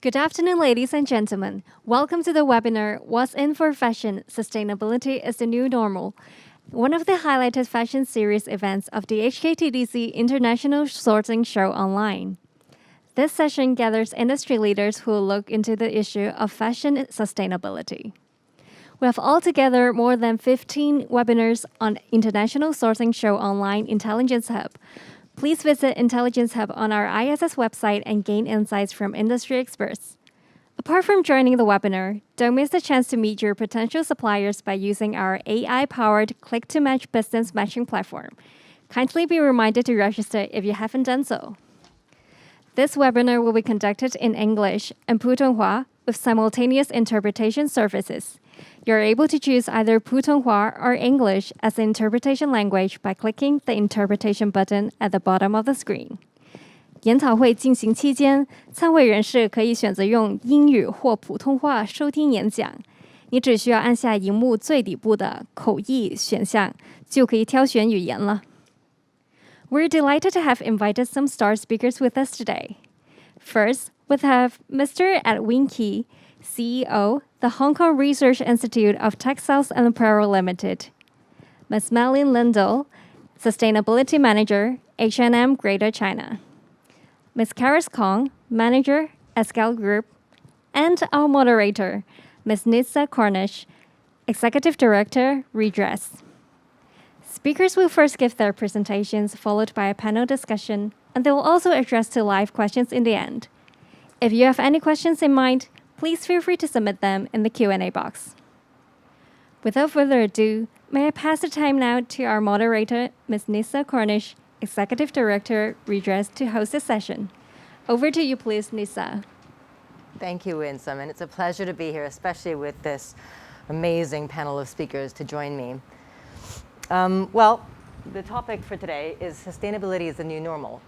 Good afternoon, ladies and gentlemen. Welcome to the webinar, What's in for Fashion? Sustainability is the New Normal, one of the highlighted fashion series events of the HKTDC International Sourcing Show online. This session gathers industry leaders who will look into the issue of fashion sustainability. We have altogether more than 15 webinars on International Sourcing Show Online Intelligence Hub. Please visit Intelligence Hub on our ISS website and gain insights from industry experts. Apart from joining the webinar, don't miss the chance to meet your potential suppliers by using our AI-powered click-to-match business matching platform. Kindly be reminded to register if you haven't done so. This webinar will be conducted in English and Putonghua with simultaneous interpretation services. You're able to choose either Putonghua or English as the interpretation language by clicking the interpretation button at the bottom of the screen. 研讨会进行期间，参会人士可以选择用英语或普通话收听演讲。你只需要按下荧幕最底部的口译选项，就可以挑选语言了。We're delighted to have invited some star speakers with us today. First, we have Mr. Edwin Key, CEO, the Hong Kong Research Institute of Textiles and Apparel Limited. Ms. Malin Lundahl, Sustainability Manager, H&M Greater China. Ms. Charis, Manager, Esquel Group, and our moderator, Ms. Nissa Cornish, Executive Director, Redress. Speakers will first give their presentations, followed by a panel discussion, and they will also address two live questions in the end. If you have any questions in mind, please feel free to submit them in the Q&A box. Without further ado, may I pass the time now to our moderator, Ms. Nissa Cornish, Executive Director, Redress, to host this session. Over to you, please, Nissa. Thank you, Winsome, and it's a pleasure to be here, especially with this amazing panel of speakers to join me. Well, the topic for today is sustainability is the new normal, ?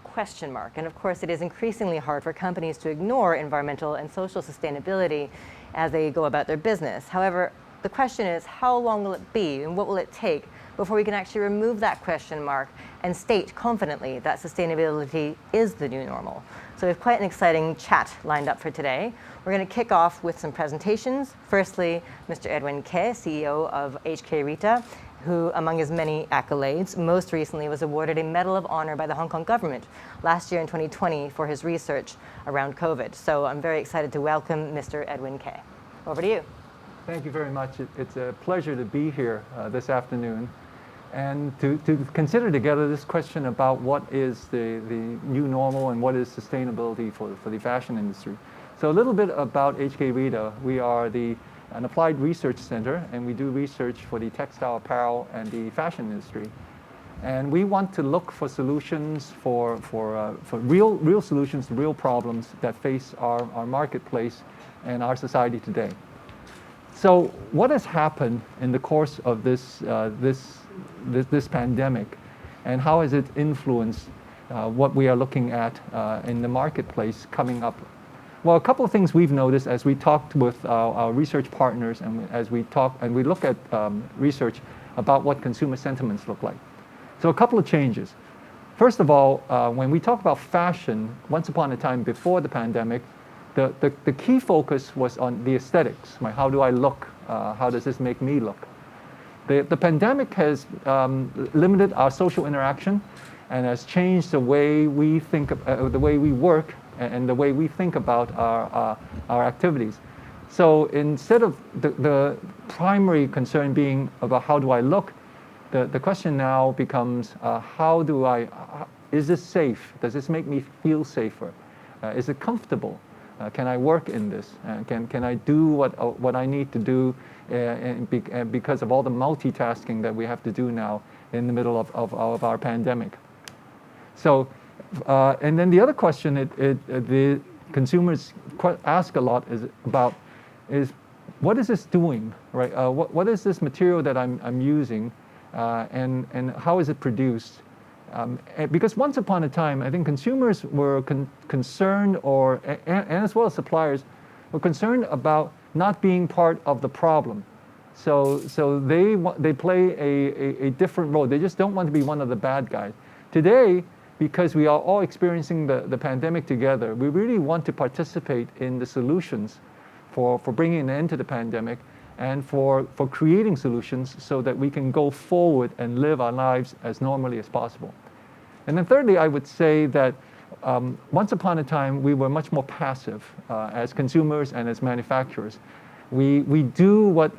And of course, it is increasingly hard for companies to ignore environmental and social sustainability as they go about their business. However, the question is, how long will it be and what will it take before we can actually remove that question mark and state confidently that sustainability is the new normal? So we have quite an exciting chat lined up for today. We're going to kick off with some presentations. Firstly, Mr. Edwin Keh, CEO of HKRITA, who, among his many accolades, most recently was awarded a Medal of Honor by the Hong Kong government last year in 2020 for his research around COVID. So I'm very excited to welcome Mr. Edwin Keh. Over to you. Thank you very much. It's a pleasure to be here this afternoon and to consider together this question about what is the new normal and what is sustainability for the fashion industry. So a little bit about HKRITA. We are an applied research center, and we do research for the textile, apparel, and the fashion industry. And we want to look for solutions for real solutions to real problems that face our marketplace and our society today. So what has happened in the course of this pandemic, and how has it influenced what we are looking at in the marketplace coming up? Well, a couple of things we've noticed as we talked with our research partners and as we talk and we look at research about what consumer sentiments look like. So a couple of changes. First of all, when we talk about fashion, once upon a time before the pandemic, the key focus was on the aesthetics. Right? How do I look? How does this make me look? The pandemic has limited our social interaction and has changed the way we think, the way we work, and the way we think about our activities. So instead of the primary concern being about how do I look, the question now becomes is this safe? Does this make me feel safer? Is it comfortable? Can I work in this? Can I do what I need to do because of all the multitasking that we have to do now in the middle of our pandemic? So, and then the other question the consumers ask a lot is what is this doing, right? What is this material that I'm using, and how is it produced? Because once upon a time, I think consumers were concerned, and as well as suppliers, were concerned about not being part of the problem. So they play a different role. They just don't want to be one of the bad guys. Today, because we are all experiencing the pandemic together, we really want to participate in the solutions for bringing an end to the pandemic and for creating solutions so that we can go forward and live our lives as normally as possible. And then thirdly, I would say that once upon a time, we were much more passive as consumers and as manufacturers. We do what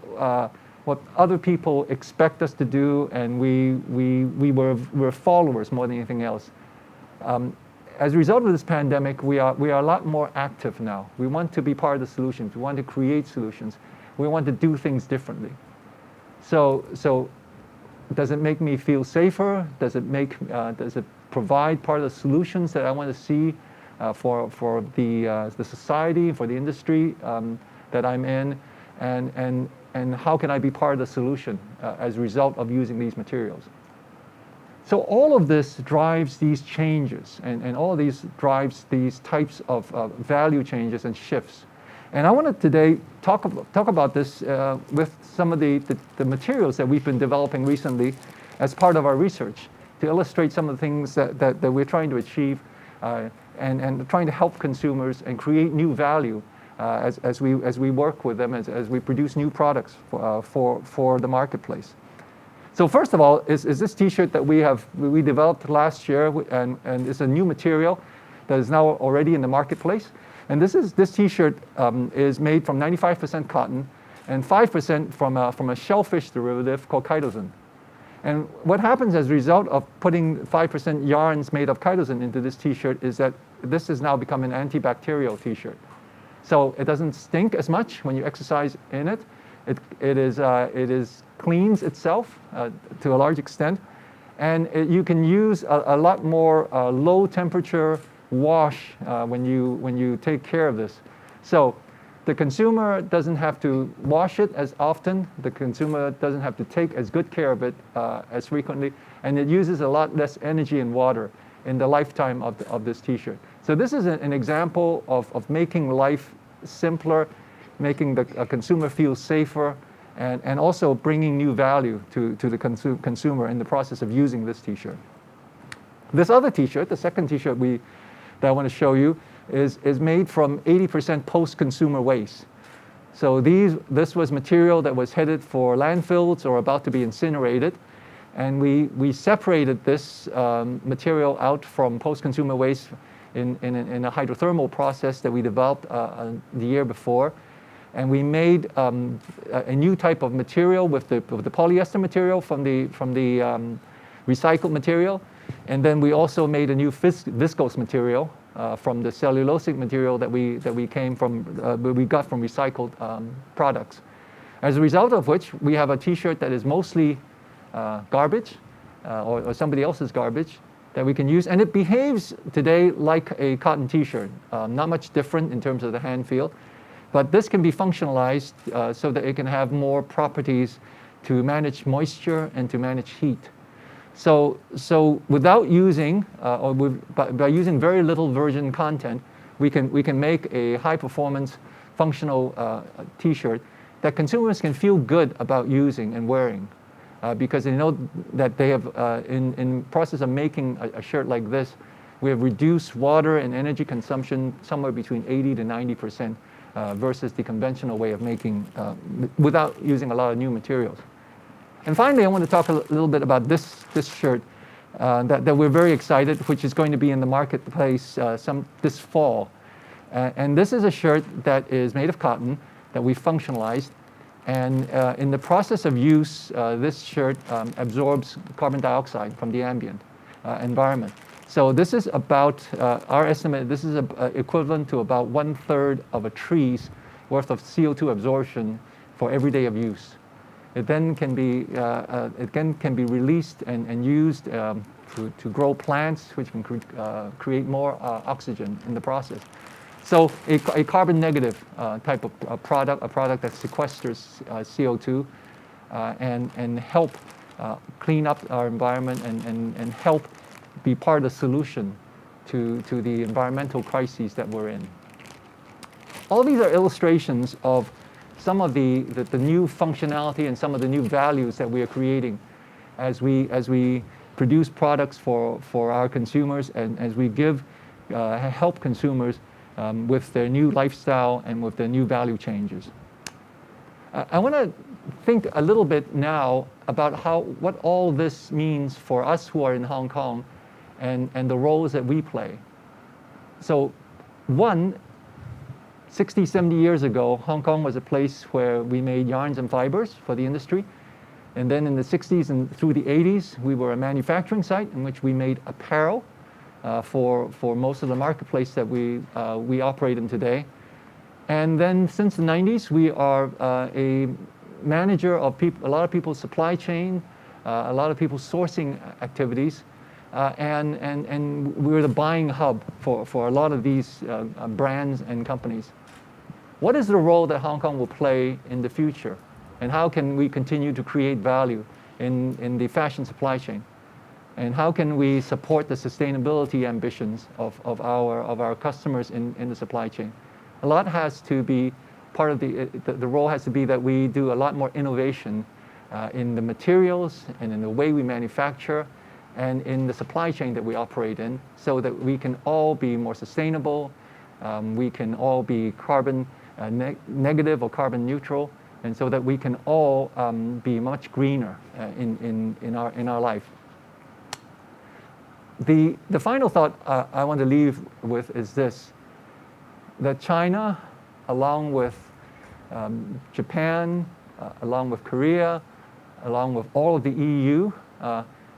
other people expect us to do, and we're followers more than anything else. As a result of this pandemic, we are a lot more active now. We want to be part of the solutions. We want to create solutions. We want to do things differently. So does it make me feel safer? Does it provide part of the solutions that I want to see for the society, for the industry that I'm in, and how can I be part of the solution as a result of using these materials? So all of this drives these changes, and all of these drives these types of value changes and shifts. And I want to today talk about this with some of the materials that we've been developing recently as part of our research to illustrate some of the things that we're trying to achieve and trying to help consumers and create new value as we work with them, as we produce new products for the marketplace. So first of all is this T-shirt that we developed last year, and it's a new material that is now already in the marketplace. And this T-shirt is made from 95% cotton and 5% from a shellfish derivative called chitosan. And what happens as a result of putting 5% yarns made of chitosan into this T-shirt is that this has now become an antibacterial T-shirt. So it doesn't stink as much when you exercise in it. It cleans itself to a large extent, and you can use a lot more low temperature wash when you take care of this. So the consumer doesn't have to wash it as often. The consumer doesn't have to take as good care of it as frequently, and it uses a lot less energy and water in the lifetime of this T-shirt. So this is an example of making life simpler, making the consumer feel safer, and also bringing new value to the consumer in the process of using this T-shirt. This other T-shirt, the second T-shirt that I want to show you, is made from 80% post-consumer waste. So this was material that was headed for landfills or about to be incinerated, and we separated this material out from post-consumer waste in a hydrothermal process that we developed the year before. And we made a new type of material with the polyester material from the recycled material. And then we also made a new viscose material from the cellulosic material that we got from recycled products. As a result of which, we have a T-shirt that is mostly garbage or somebody else's garbage that we can use. And it behaves today like a cotton T-shirt, not much different in terms of the hand feel. But this can be functionalized so that it can have more properties to manage moisture and to manage heat. So without using, by using very little virgin content, we can make a high-performance functional T-shirt that consumers can feel good about using and wearing, because they know that they have, in process of making a shirt like this, we have reduced water and energy consumption somewhere between 80 to 90%. Versus the conventional way of making without using a lot of new materials. And finally, I want to talk a little bit about this shirt that we're very excited, which is going to be in the marketplace this fall. And this is a shirt that is made of cotton that we functionalized. And in the process of use, this shirt absorbs carbon dioxide from the ambient environment. So this is about, our estimate, this is equivalent to about 1/3 of a tree's worth of CO2 absorption for every day of use. It then can be released and used to grow plants, which can create more oxygen in the process. So a carbon negative type of product, a product that sequesters CO2 and help clean up our environment and help be part of the solution to the environmental crises that we're in. All these are illustrations of some of the new functionality and some of the new values that we are creating as we produce products for our consumers, and as we help consumers with their new lifestyle and with their new value changes. I want to think a little bit now about what all this means for us who are in Hong Kong and the roles that we play. So 60, 70 years ago, Hong Kong was a place where we made yarns and fibers for the industry. And then in the 60s and through the 80s, we were a manufacturing site in which we made apparel for most of the marketplace that we operate in today. And then since the 90s, we are a manager of a lot of people's supply chain, a lot of people's sourcing activities, and we're the buying hub for a lot of these brands and companies. What is the role that Hong Kong will play in the future? And how can we continue to create value in the fashion supply chain? And how can we support the sustainability ambitions of our customers in the supply chain? A lot has to be part of the role has to be that we do a lot more innovation in the materials and in the way we manufacture and in the supply chain that we operate in, so that we can all be more sustainable, we can all be carbon negative or carbon neutral, and so that we can all be much greener in our life. The final thought I want to leave with is this: that China, along with Japan, along with Korea, along with all of the EU,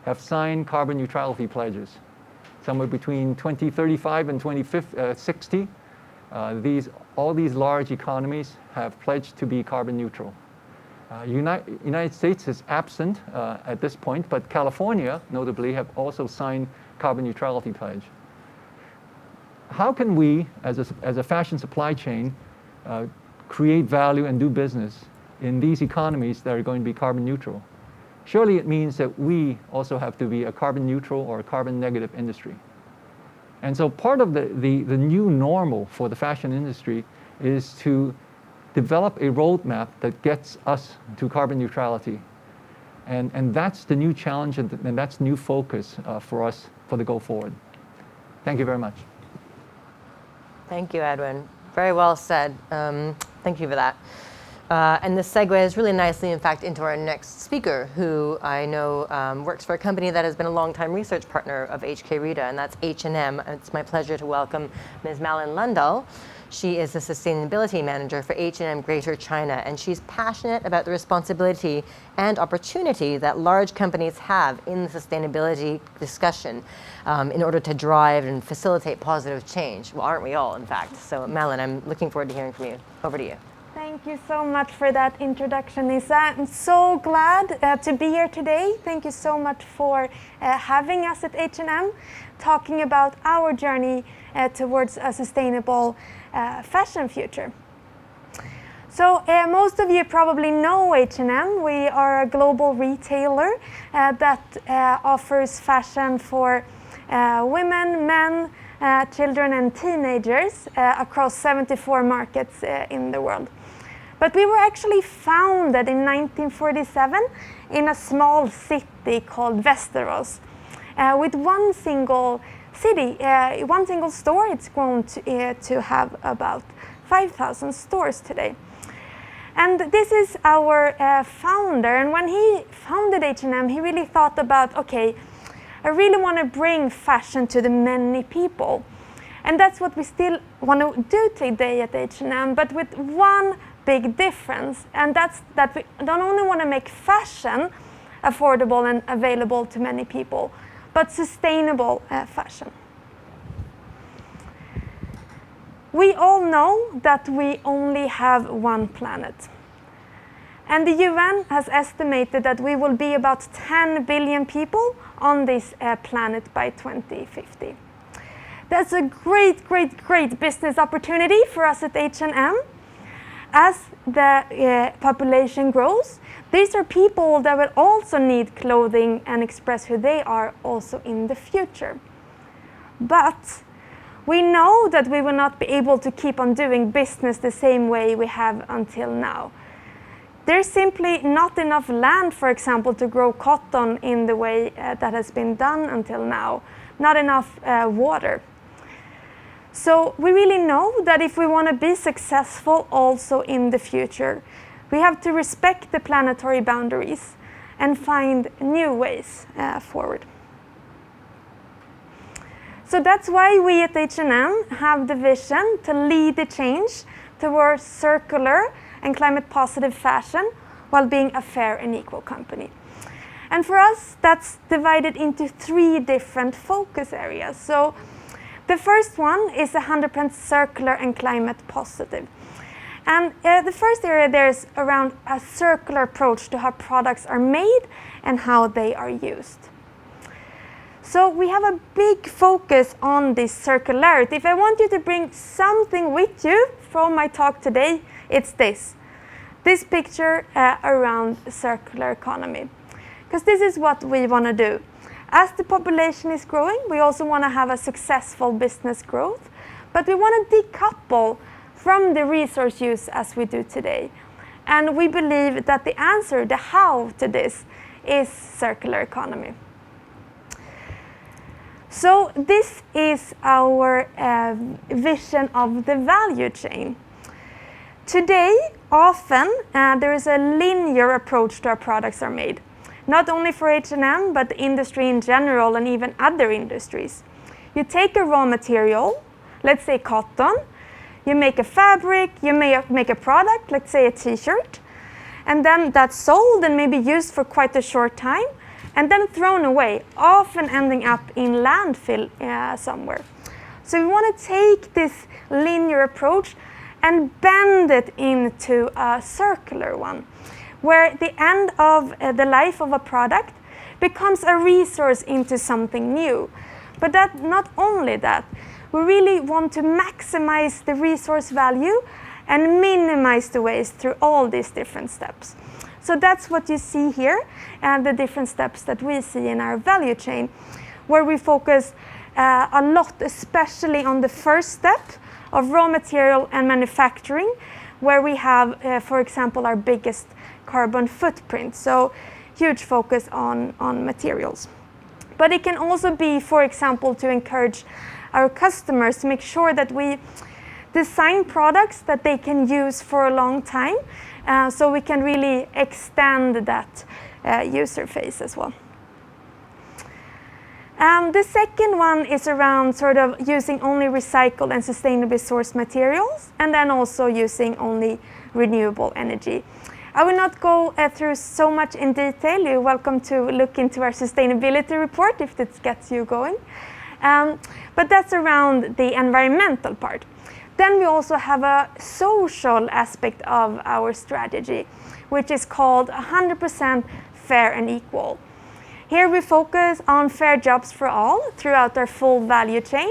have signed carbon neutrality pledges. Somewhere between 2035 and 2060, all these large economies have pledged to be carbon neutral. United States is absent at this point, but California, notably, have also signed carbon neutrality pledge. How can we, as a fashion supply chain, create value and do business in these economies that are going to be carbon neutral? Surely it means that we also have to be a carbon neutral or a carbon negative industry. And so part of the new normal for the fashion industry is to develop a roadmap that gets us to carbon neutrality. And that's the new challenge, and that's new focus for us for the go forward. Thank you very much. Thank you, Edwin. Very well said. Thank you for that. And this segues really nicely, in fact, into our next speaker, who I know works for a company that has been a long-time research partner of HKRITA, and that's H&M. It's my pleasure to welcome Ms. Malin Lundahl. She is the Sustainability Manager for H&M Greater China, and she's passionate about the responsibility and opportunity that large companies have in the sustainability discussion in order to drive and facilitate positive change. Well, aren't we all, in fact? So, Malin, I'm looking forward to hearing from you. Over to you. Thank you so much for that introduction, Nissa. I'm so glad to be here today. Thank you so much for having us at H&M, talking about our journey towards a sustainable fashion future. So most of you probably know H&M. We are a global retailer that offers fashion for women, men, children and teenagers across 74 markets in the world. But we were actually founded in 1947 in a small city called Västerås with one single store. It's grown to have about 5,000 stores today. And this is our founder. And when he founded H&M, he really thought about, okay, I really want to bring fashion to the many people. And that's what we still want to do today at H&M, but with one big difference. And that's that we don't only want to make fashion affordable and available to many people, but sustainable fashion. We all know that we only have one planet. And the UN has estimated that we will be about 10 billion people on this planet by 2050. That's a great, great, great business opportunity for us at H&M. As the population grows, these are people that will also need clothing and express who they are also in the future. But we know that we will not be able to keep on doing business the same way we have until now. There's simply not enough land, for example, to grow cotton in the way that has been done until now. Not enough water. So we really know that if we want to be successful also in the future, we have to respect the planetary boundaries and find new ways forward. So that's why we at H&M have the vision to lead the change towards circular and climate positive fashion while being a fair and equal company. And for us, that's divided into 3 different focus areas. So the first one is 100% circular and climate positive. And the first area there is around a circular approach to how products are made and how they are used. So we have a big focus on this circularity. If I want you to bring something with you from my talk today, it's this picture around circular economy. Because this is what we want to do. As the population is growing, we also want to have a successful business growth, but we want to decouple from the resource use as we do today. And we believe that the answer, the how to this, is circular economy. So this is our vision of the value chain. Today, often, there is a linear approach to how products are made. Not only for H&M, but the industry in general and even other industries. You take a raw material, let's say cotton, you make a fabric, you make a product, let's say a t-shirt, and then that's sold and maybe used for quite a short time, and then thrown away, often ending up in landfill somewhere. So we want to take this linear approach and bend it into a circular one, where the end of the life of a product becomes a resource into something new. But not only that, we really want to maximize the resource value and minimize the waste through all these different steps. So that's what you see here, and the different steps that we see in our value chain, where we focus a lot, especially on the first step of raw material and manufacturing, where we have, for example, our biggest carbon footprint. So huge focus on materials. But it can also be, for example, to encourage our customers to make sure that we design products that they can use for a long time, so we can really extend that user phase as well. The second one is around sort of using only recycled and sustainably sourced materials, and then also using only renewable energy. I will not go through so much in detail. You're welcome to look into our sustainability report if this gets you going. But that's around the environmental part. Then we also have a social aspect of our strategy, which is called 100% fair and equal. Here we focus on fair jobs for all throughout our full value chain,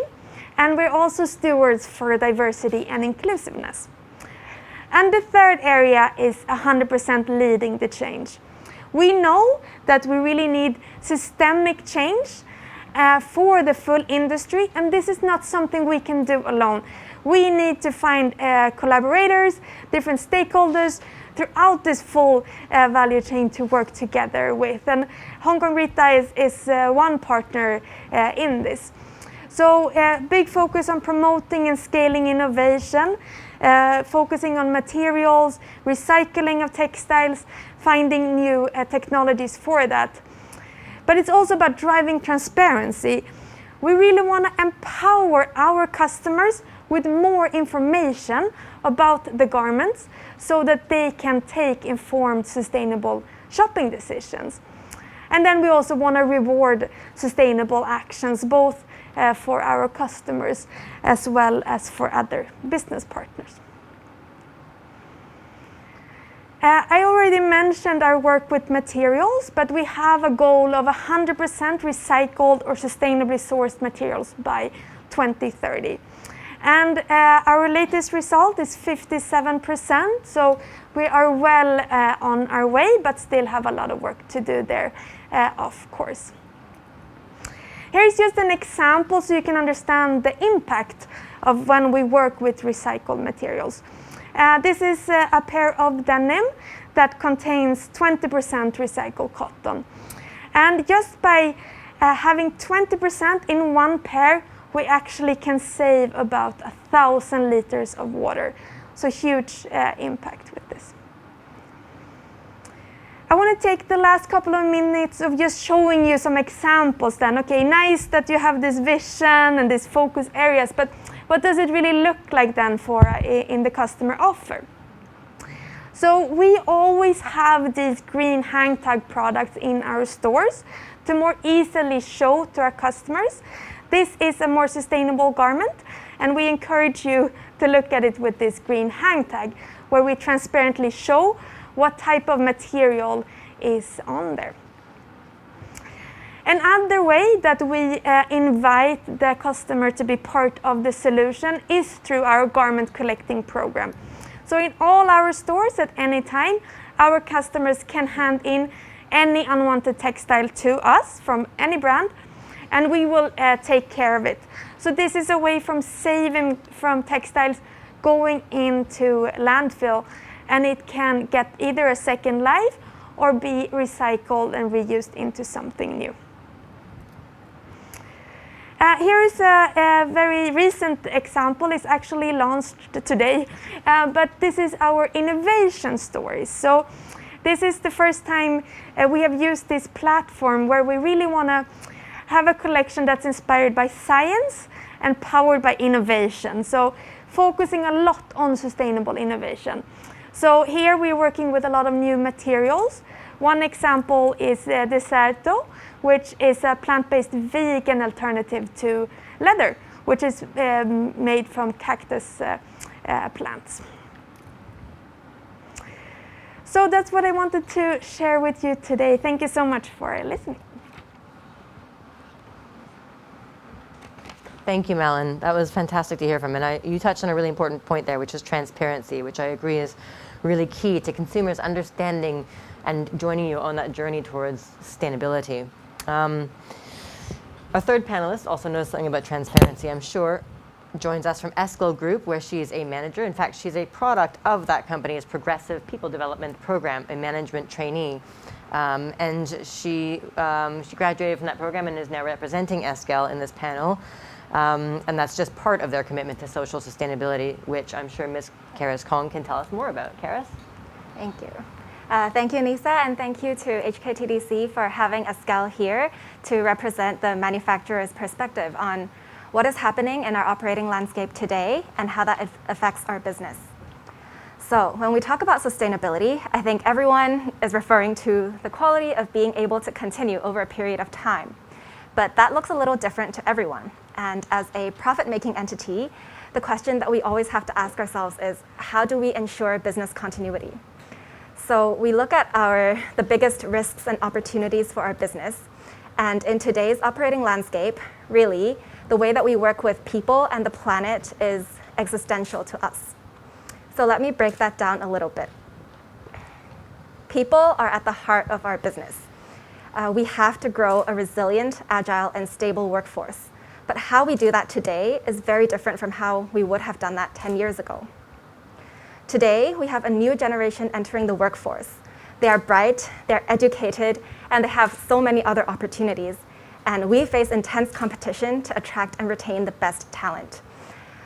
and we're also stewards for diversity and inclusiveness. And the third area is 100% leading the change. We know that we really need systemic change for the full industry, and this is not something we can do alone. We need to find collaborators, different stakeholders throughout this full value chain to work together with. And HKRITA is one partner in this. So big focus on promoting and scaling innovation, focusing on materials, recycling of textiles, finding new technologies for that. But it's also about driving transparency. We really want to empower our customers with more information about the garments so that they can take informed, sustainable shopping decisions. And then we also want to reward sustainable actions, both for our customers as well as for other business partners. I already mentioned our work with materials, but we have a goal of 100% recycled or sustainably sourced materials by 2030. And our latest result is 57%, so we are well on our way, but still have a lot of work to do there, of course. Here's just an example so you can understand the impact of when we work with recycled materials. This is a pair of denim that contains 20% recycled cotton. And just by having 20% in one pair, we actually can save about 1,000 liters of water. So huge impact with this. I want to take the last couple of minutes of just showing you some examples then. Okay, nice that you have this vision and these focus areas, but what does it really look like then for in the customer offer? So we always have these green hang tag products in our stores to more easily show to our customers. This is a more sustainable garment, and we encourage you to look at it with this green hang tag, where we transparently show what type of material is on there. Another way that we invite the customer to be part of the solution is through our garment collecting program. So in all our stores at any time, our customers can hand in any unwanted textile to us from any brand, and we will take care of it. So this is a way from saving from textiles going into landfill, and it can get either a second life or be recycled and reused into something new. Here is a very recent example. It's actually launched today, but this is our innovation stories. So this is the first time we have used this platform where we really want to have a collection that's inspired by science and powered by innovation. So focusing a lot on sustainable innovation. So here we're working with a lot of new materials. One example is Deserto, which is a plant-based vegan alternative to leather, which is made from cactus plants. So that's what I wanted to share with you today. Thank you so much for listening. Thank you, Malin. That was fantastic to hear from. And you touched on a really important point there, which is transparency, which I agree is really key to consumers understanding and joining you on that journey towards sustainability. Our third panelist also knows something about transparency, I'm sure, joins us from Esquel Group, where she is a manager. In fact, she's a product of that company's Progressive People Development Program, a management trainee. And she graduated from that program and is now representing Esquel in this panel. And that's just part of their commitment to social sustainability, which I'm sure Ms. Charis Kong can tell us more about. Charis? Thank you. Thank you, Nissa, and thank you to HKTDC for having Esquel here to represent the manufacturer's perspective on what is happening in our operating landscape today and how that affects our business. So when we talk about sustainability, I think everyone is referring to the quality of being able to continue over a period of time. But that looks a little different to everyone. And as a profit-making entity, the question that we always have to ask ourselves is, how do we ensure business continuity? So we look at the biggest risks and opportunities for our business. And in today's operating landscape, really, the way that we work with people and the planet is existential to us. So let me break that down a little bit. People are at the heart of our business. We have to grow a resilient, agile, and stable workforce. But how we do that today is very different from how we would have done that 10 years ago. Today, we have a new generation entering the workforce. They are bright, they're educated, and they have so many other opportunities. And we face intense competition to attract and retain the best talent.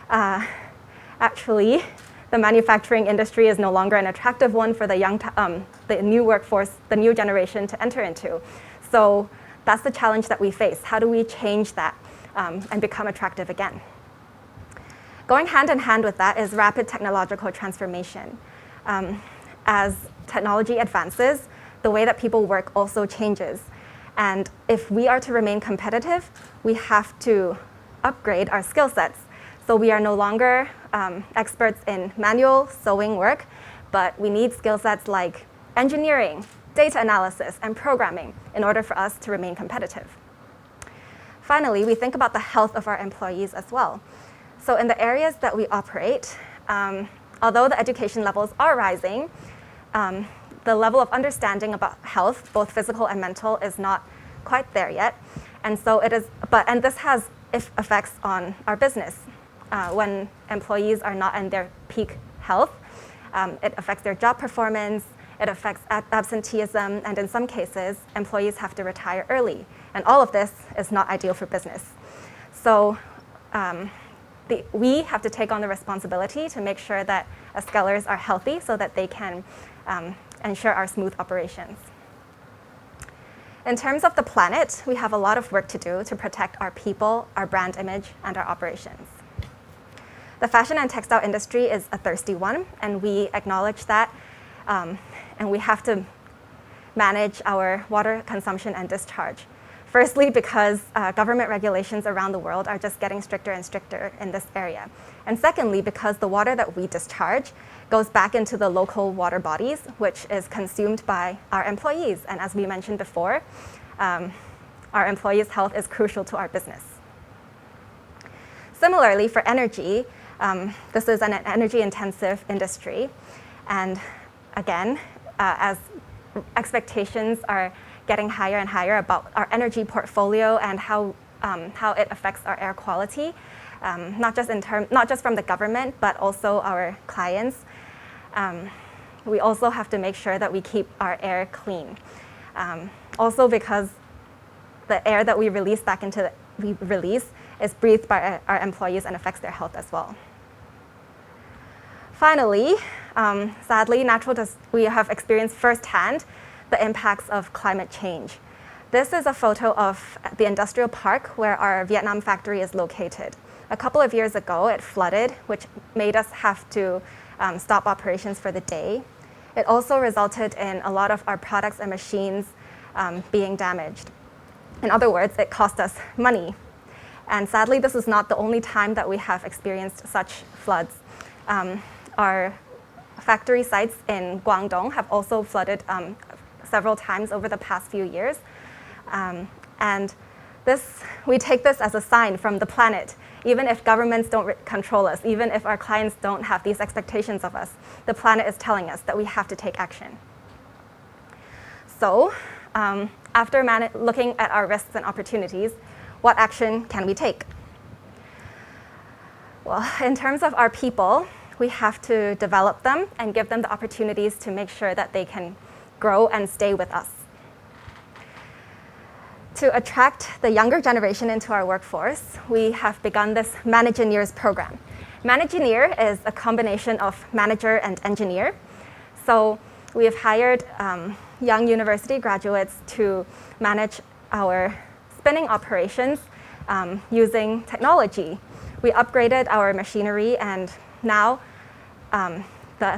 Actually, the manufacturing industry is no longer an attractive one for the new workforce, the new generation to enter into. So that's the challenge that we face. How do we change that and become attractive again? Going hand in hand with that is rapid technological transformation. As technology advances, the way that people work also changes. And if we are to remain competitive, we have to upgrade our skill sets. So we are no longer experts in manual sewing work, but we need skill sets like engineering, data analysis, and programming in order for us to remain competitive. Finally, we think about the health of our employees as well. So in the areas that we operate, although the education levels are rising, the level of understanding about health, both physical and mental, is not quite there yet. And so it is, and this has effects on our business. When employees are not in their peak health, it affects their job performance, it affects absenteeism, and in some cases, employees have to retire early. And all of this is not ideal for business. So we have to take on the responsibility to make sure that Esquelers are healthy so that they can ensure our smooth operations. In terms of the planet, we have a lot of work to do to protect our people, our brand image, and our operations. The fashion and textile industry is a thirsty one, and we acknowledge that, and we have to manage our water consumption and discharge. Firstly, because government regulations around the world are just getting stricter and stricter in this area. And secondly, because the water that we discharge goes back into the local water bodies, which is consumed by our employees. And as we mentioned before, our employees' health is crucial to our business. Similarly, for energy, this is an energy-intensive industry. And again, as expectations are getting higher and higher about our energy portfolio and how it affects our air quality, not just from the government, but also our clients. We also have to make sure that we keep our air clean. Also because the air that we release is breathed by our employees and affects their health as well. Finally, sadly, we have experienced firsthand the impacts of climate change. This is a photo of the industrial park where our Vietnam factory is located. A couple of years ago, it flooded, which made us have to stop operations for the day. It also resulted in a lot of our products and machines being damaged. In other words, it cost us money. And sadly, this is not the only time that we have experienced such floods. Our factory sites in Guangdong have also flooded several times over the past few years. And we take this as a sign from the planet. Even if governments don't control us, even if our clients don't have these expectations of us, the planet is telling us that we have to take action. So, after looking at our risks and opportunities, what action can we take? Well, in terms of our people, we have to develop them and give them the opportunities to make sure that they can grow and stay with us. To attract the younger generation into our workforce, we have begun this Managineers program. Managineer is a combination of manager and engineer. So we have hired young university graduates to manage our spinning operations using technology. We upgraded our machinery, and now the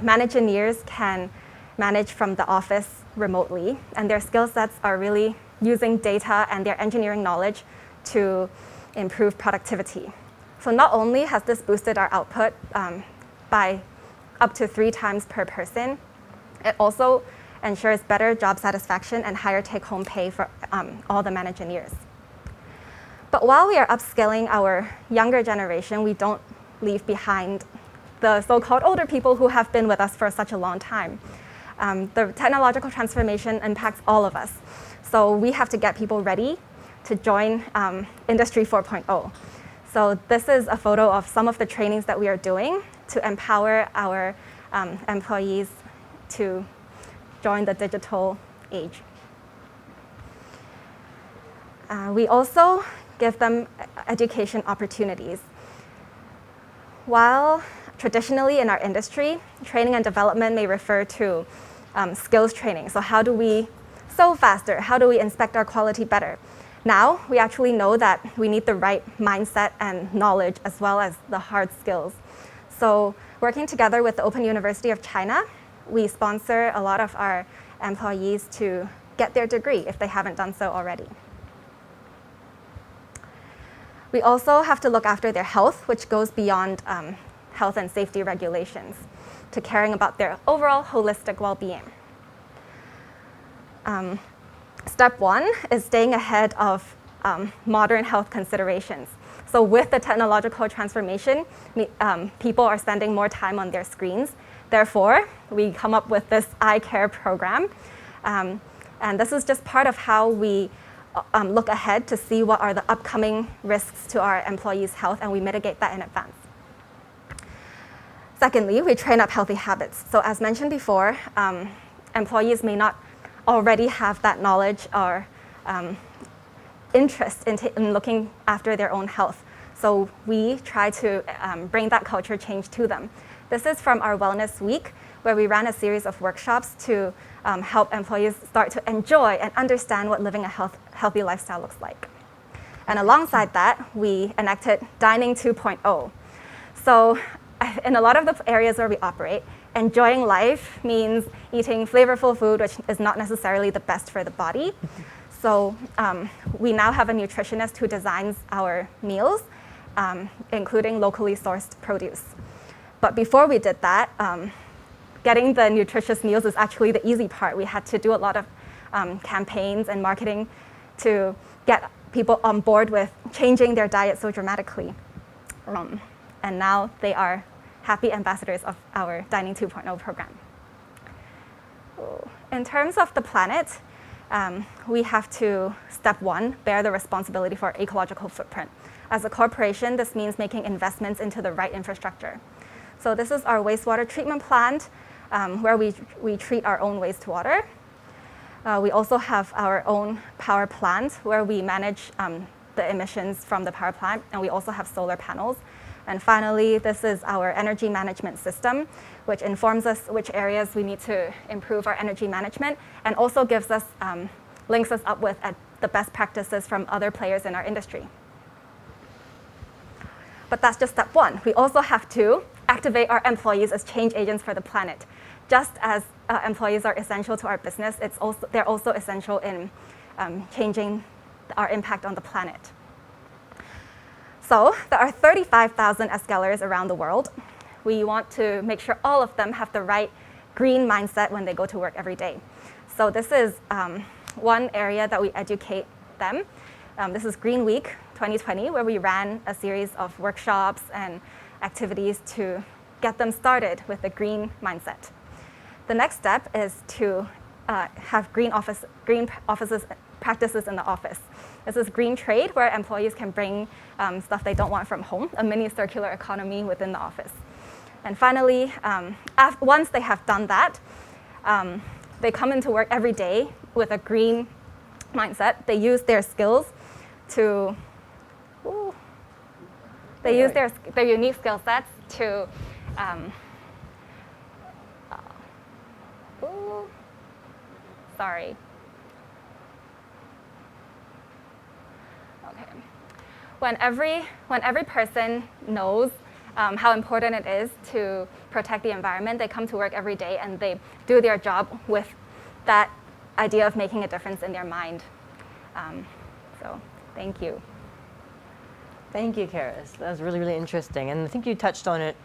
Managineers can manage from the office remotely, and their skill sets are really using data and their engineering knowledge to improve productivity. So not only has this boosted our output by up to 3 times per person, it also ensures better job satisfaction and higher take-home pay for all the Managineers. But while we are upskilling our younger generation, we don't leave behind the so-called older people who have been with us for such a long time. The technological transformation impacts all of us. So we have to get people ready to join Industry 4.0. So this is a photo of some of the trainings that we are doing to empower our employees to join the digital age. We also give them education opportunities. While traditionally in our industry, training and development may refer to skills training. So how do we sew faster? How do we inspect our quality better? Now, we actually know that we need the right mindset and knowledge as well as the hard skills. So working together with the Open University of China, we sponsor a lot of our employees to get their degree if they haven't done so already. We also have to look after their health, which goes beyond health and safety regulations to caring about their overall holistic well-being. Step 1 is staying ahead of modern health considerations. So with the technological transformation, people are spending more time on their screens. Therefore, we come up with this eye care program. And this is just part of how we look ahead to see what are the upcoming risks to our employees' health, and we mitigate that in advance. Secondly, we train up healthy habits. So as mentioned before, employees may not already have that knowledge or interest in looking after their own health. So we try to bring that culture change to them. This is from our Wellness Week, where we ran a series of workshops to help employees start to enjoy and understand what living a healthy lifestyle looks like. And alongside that, we enacted Dining 2.0. So in a lot of the areas where we operate, enjoying life means eating flavorful food, which is not necessarily the best for the body. So we now have a nutritionist who designs our meals, including locally sourced produce. But before we did that, getting the nutritious meals is actually the easy part. We had to do a lot of campaigns and marketing to get people on board with changing their diet so dramatically. And now they are happy ambassadors of our Dining 2.0 program. In terms of the planet, we have to, step one, bear the responsibility for our ecological footprint. As a corporation, this means making investments into the right infrastructure. So this is our wastewater treatment plant, where we treat our own wastewater. We also have our own power plant, where we manage the emissions from the power plant, and we also have solar panels. And finally, this is our energy management system, which informs us which areas we need to improve our energy management, and also gives us, links us up with the best practices from other players in our industry. But that's just step one. We also have to activate our employees as change agents for the planet. Just as employees are essential to our business, they're also essential in changing our impact on the planet. So there are 35,000 Esquelers around the world. We want to make sure all of them have the right green mindset when they go to work every day. So this is one area that we educate them. This is Green Week 2020, where we ran a series of workshops and activities to get them started with a green mindset. The next step is to have green offices practices in the office. This is green trade, where employees can bring stuff they don't want from home, a mini circular economy within the office. And finally, once they have done that, they come into work every day with a green mindset. They use their skills to, use their unique skill sets to, sorry. Okay. When every person knows how important it is to protect the environment, they come to work every day and they do their job with that idea of making a difference in their mind. So thank you. Thank you, Charis. That was really, really interesting. And I think you touched on it.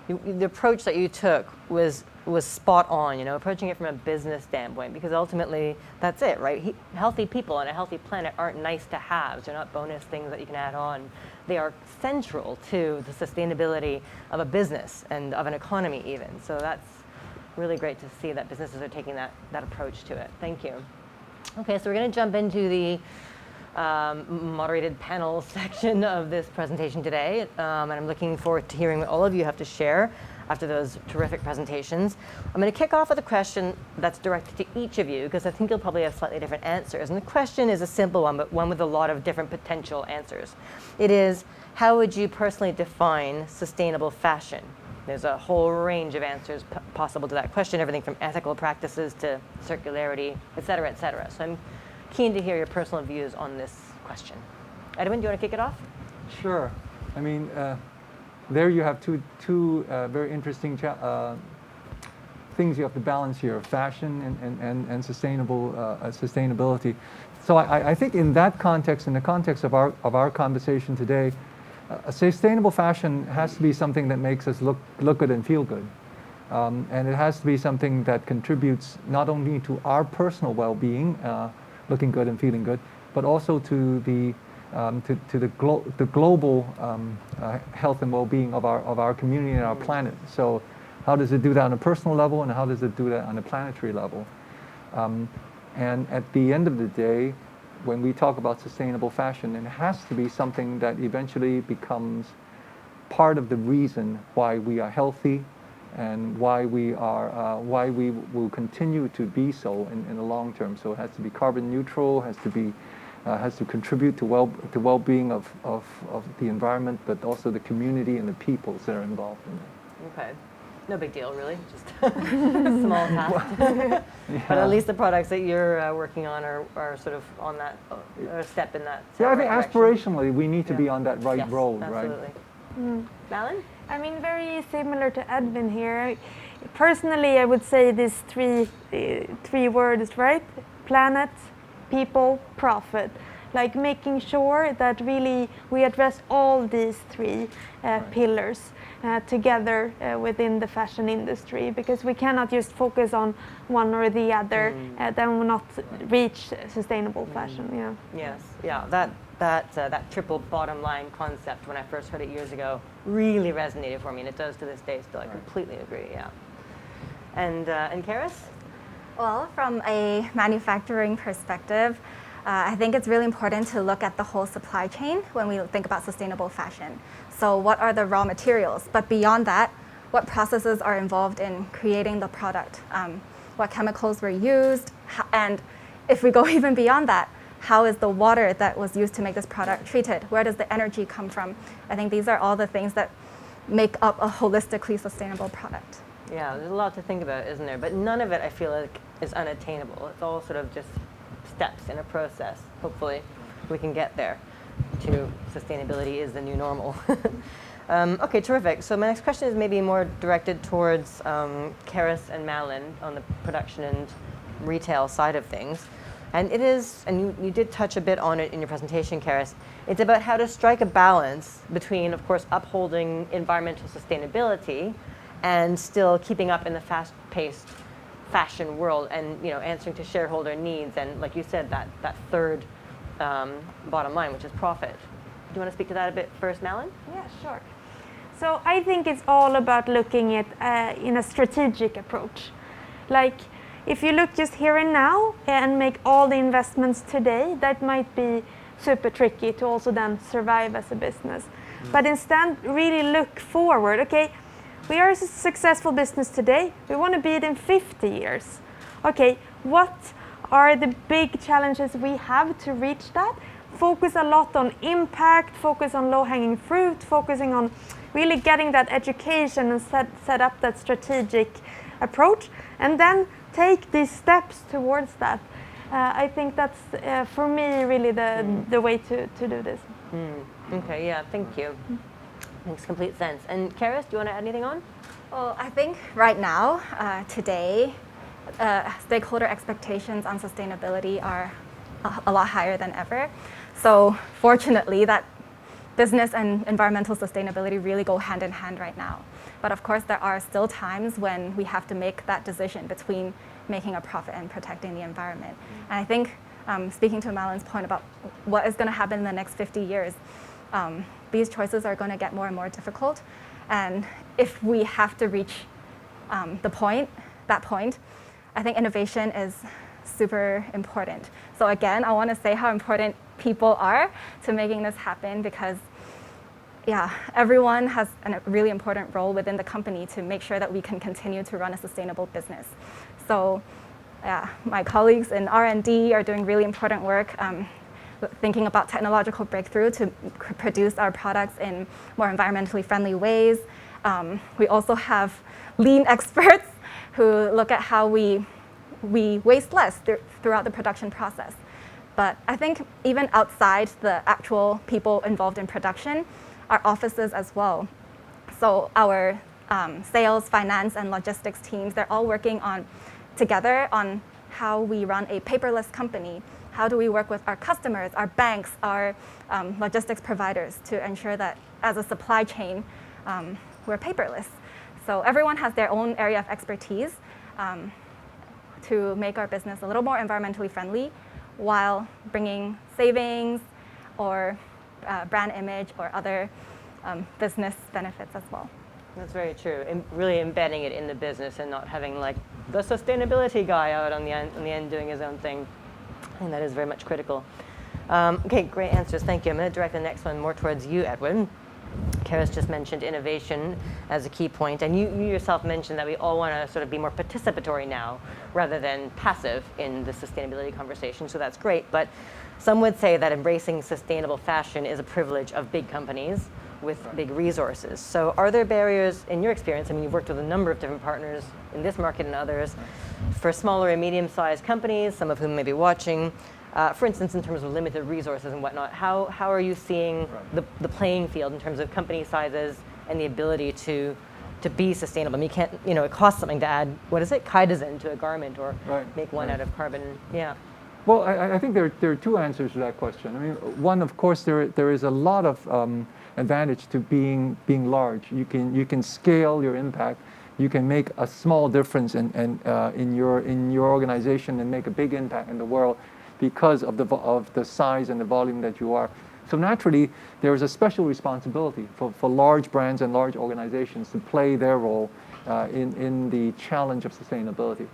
The approach that you took was spot on, approaching it from a business standpoint, because ultimately that's it, right? Healthy people and a healthy planet aren't nice to have. They're not bonus things that you can add on. They are central to the sustainability of a business and of an economy even. So that's really great to see that businesses are taking that approach to it. Thank you. Okay, so we're going to jump into the moderated panel section of this presentation today, and I'm looking forward to hearing what all of you have to share after those terrific presentations. I'm going to kick off with a question that's directed to each of you, because I think you'll probably have slightly different answers. And the question is a simple one, but one with a lot of different potential answers. It is, how would you personally define sustainable fashion? There's a whole range of answers possible to that question, everything from ethical practices to circularity, et cetera, et cetera. So I'm keen to hear your personal views on this question. Edwin, do you want to kick it off? Sure. I mean, there you have two very interesting things you have to balance here: fashion and sustainability. So I think in that context, in the context of our conversation today, a sustainable fashion has to be something that makes us look good and feel good, and it has to be something that contributes not only to our personal well-being, looking good and feeling good, but also to the global health and well-being of our community and our planet. So how does it do that on a personal level, and how does it do that on a planetary level? And at the end of the day, when we talk about sustainable fashion, it has to be something that eventually becomes part of the reason why we are healthy, and why we are why we will continue to be so in the long term. So it has to be carbon neutral, has to contribute to well-being of the environment, but also the community and the peoples that are involved in it. Okay. No big deal, really. Just a small task. But at least the products that you're working on are sort of on that, or a step in that. Yeah, I think direction. aspirationally we need to be on that right Yes, road, absolutely. right? Malin? I mean, very similar to Edwin here. Personally, I would say these three words, right? Planet, people, profit. Like making sure that really we address all these three pillars together within the fashion industry, because we cannot just focus on one or the other, then we'll not reach sustainable fashion. Yeah. Yes, yeah, that triple bottom line concept, when I first heard it years ago, really resonated for me, and it does to this day still. I completely agree, yeah. And Charis? Well, from a manufacturing perspective, I think it's really important to look at the whole supply chain when we think about sustainable fashion. So what are the raw materials? But beyond that, what processes are involved in creating the product? What chemicals were used? And if we go even beyond that, how is the water that was used to make this product treated? Where does the energy come from? I think these are all the things that make up a holistically sustainable product. Yeah, there's a lot to think about, isn't there? But none of it, I feel like, is unattainable. It's all sort of just steps in a process. Hopefully we can get there to sustainability is the new normal. Okay, terrific. So my next question is maybe more directed towards Charis and Malin on the production and retail side of things. And it is, and you did touch a bit on it in your presentation, Charis, it's about how to strike a balance between, of course, upholding environmental sustainability and still keeping up in the fast-paced fashion world, and answering to shareholder needs, and like you said, that third bottom line, which is profit. Do you want to speak to that a bit first, Malin? Yeah, sure. So I think it's all about looking at in a strategic approach. Like if you look just here and now and make all the investments today, that might be super tricky to also then survive as a business. But instead, really look forward. Okay, we are a successful business today. We want to be it in 50 years. Okay, what are the big challenges we have to reach that? Focus a lot on impact, focus on low-hanging fruit, focusing on really getting that education and set up that strategic approach, and then take these steps towards that. I think that's, for me, really the way to do this. Okay, yeah, thank you. Makes complete sense. And Charis, do you want to add anything on? Well, I think right now, today, stakeholder expectations on sustainability are a lot higher than ever. So fortunately, that business and environmental sustainability really go hand in hand right now. But of course, there are still times when we have to make that decision between making a profit and protecting the environment. And I think, speaking to Malin's point about what is going to happen in the next 50 years, these choices are going to get more and more difficult. And if we have to reach that point, I think innovation is super important. So again, I want to say how important people are to making this happen, because everyone has a really important role within the company to make sure that we can continue to run a sustainable business. So my colleagues in R&D are doing really important work, thinking about technological breakthrough to produce our products in more environmentally friendly ways. We also have lean experts who look at how we waste less throughout the production process. But I think even outside the actual people involved in production, our offices as well. So our sales, finance, and logistics teams, they're all working together on how we run a paperless company. How do we work with our customers, our banks, our logistics providers to ensure that as a supply chain, we're paperless. So everyone has their own area of expertise to make our business a little more environmentally friendly while bringing savings or brand image or other business benefits as well. That's very true. Really embedding it in the business and not having like the sustainability guy out on the end doing his own thing. And that is very much critical. Okay, great answers. Thank you. I'm going to direct the next one more towards you, Edwin. Charis just mentioned innovation as a key point, and you yourself mentioned that we all want to sort of be more participatory now rather than passive in the sustainability conversation, so that's great. But some would say that embracing sustainable fashion is a privilege of big companies with big resources. So are there barriers in your experience? I mean, you've worked with a number of different partners in this market and others. For smaller and medium-sized companies, some of whom may be watching, for instance, in terms of limited resources and whatnot, how are you seeing the playing field in terms of company sizes and the ability to be sustainable? I mean, you can't, it costs something to add, what is it, chitosan to a garment or make one out of carbon. Yeah. Well, I think there are two answers to that question. I mean, one, of course, there is a lot of advantage to being large. You can scale your impact. You can make a small difference in your organization and make a big impact in the world because of the size and the volume that you are. So naturally, there is a special responsibility for large brands and large organizations to play their role in the challenge of sustainability.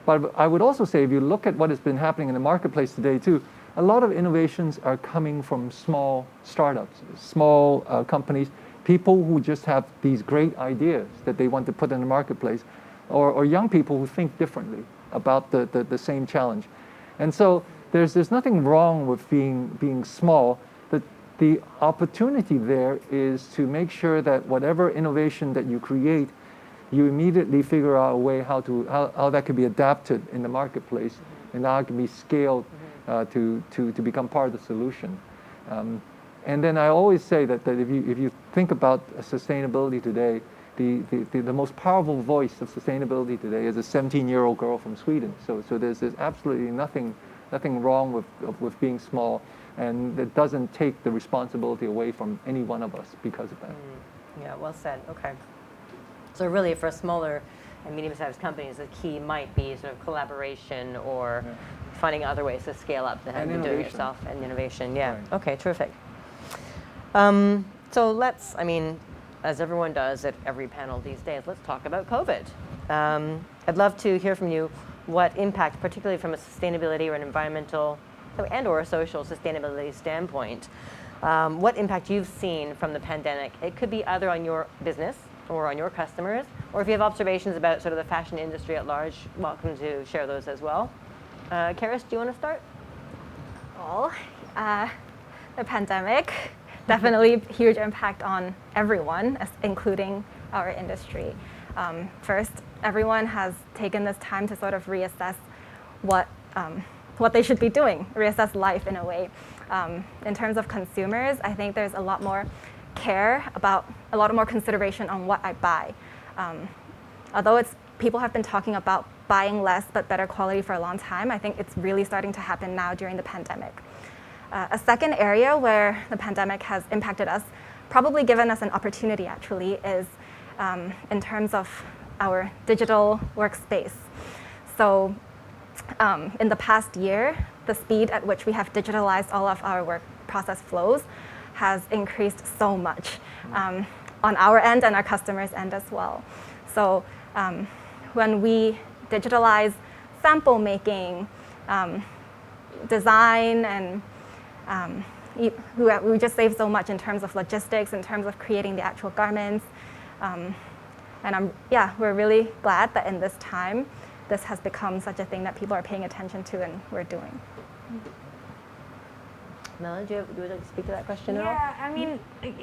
But I would also say, if you look at what has been happening in the marketplace today too, a lot of innovations are coming from small startups, small companies, people who just have these great ideas that they want to put in the marketplace, or young people who think differently about the same challenge. And so there's nothing wrong with being small. The opportunity there is to make sure that whatever innovation that you create, you immediately figure out a way how that can be adapted in the marketplace and how it can be scaled to become part of the solution. And then I always say that if you think about sustainability today, the most powerful voice of sustainability today is a 17-year-old girl from Sweden. So there's absolutely nothing wrong with being small, and it doesn't take the responsibility away from any one of us because of that. Yeah, well said. Okay. So really, for smaller and medium-sized companies, the key might be sort of collaboration or finding other ways to scale up than doing it yourself, and innovation. Yeah. Right. Okay. Terrific. So let's, as everyone does at every panel these days, let's talk about COVID. I'd love to hear from you what impact, particularly from a sustainability or an environmental and or a social sustainability standpoint, what impact you've seen from the pandemic. It could be either on your business or on your customers, or if you have observations about sort of the fashion industry at large, welcome to share those as well. Charis, do you want to start? Well, the pandemic, definitely huge impact on everyone, including our industry. First, everyone has taken this time to sort of reassess what they should be doing, reassess life in a way. In terms of consumers, I think there's a lot more care about, a lot more consideration on what I buy. Although people have been talking about buying less but better quality for a long time, I think it's really starting to happen now during the pandemic. A second area where the pandemic has impacted us, probably given us an opportunity actually, is in terms of our digital workspace. So in the past year, the speed at which we have digitalized all of our work process flows has increased so much on our end and our customers' end as well. So when we digitalize sample making, design, and we just save so much in terms of logistics, in terms of creating the actual garments. And we're really glad that in this time, this has become such a thing that people are paying attention to and we're doing. Malin, would you like to speak to that question at all? Yeah,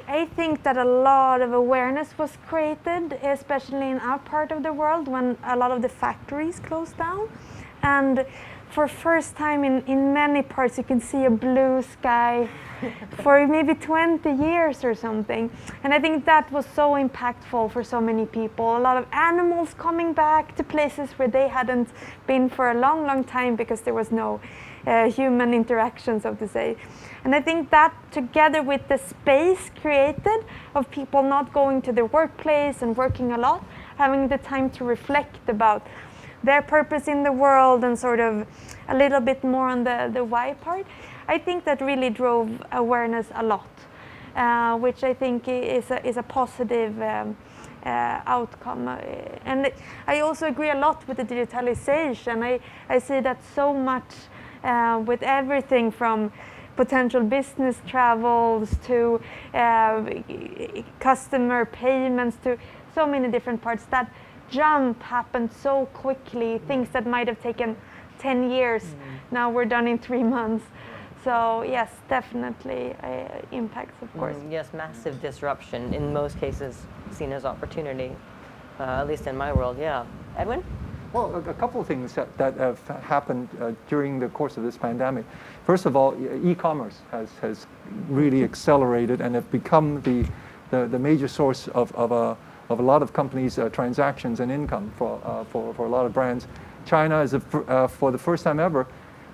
I think that a lot of awareness was created, especially in our part of the world when a lot of the factories closed down. And for first time in many parts, you can see a blue sky for maybe 20 years or something. And I think that was so impactful for so many people. A lot of animals coming back to places where they hadn't been for a long, long time because there was no human interaction, so to say. And I think that together with the space created of people not going to their workplace and working a lot, having the time to reflect about their purpose in the world and sort of a little bit more on the why part, I think that really drove awareness a lot, which I think is a positive outcome. And I also agree a lot with the digitalization. I see that so much with everything from potential business travels to customer payments to so many different parts. That jump happened so quickly. Things that might have taken 10 years, now we're done in 3 months. So yes, definitely impacts, of course. Yes, massive disruption, in most cases seen as opportunity, at least in my world, yeah. Edwin? Well, a couple of things that have happened during the course of this pandemic. First of all, e-commerce has really accelerated and have become the major source of a lot of companies' transactions and income for a lot of brands. China is, for the first time ever,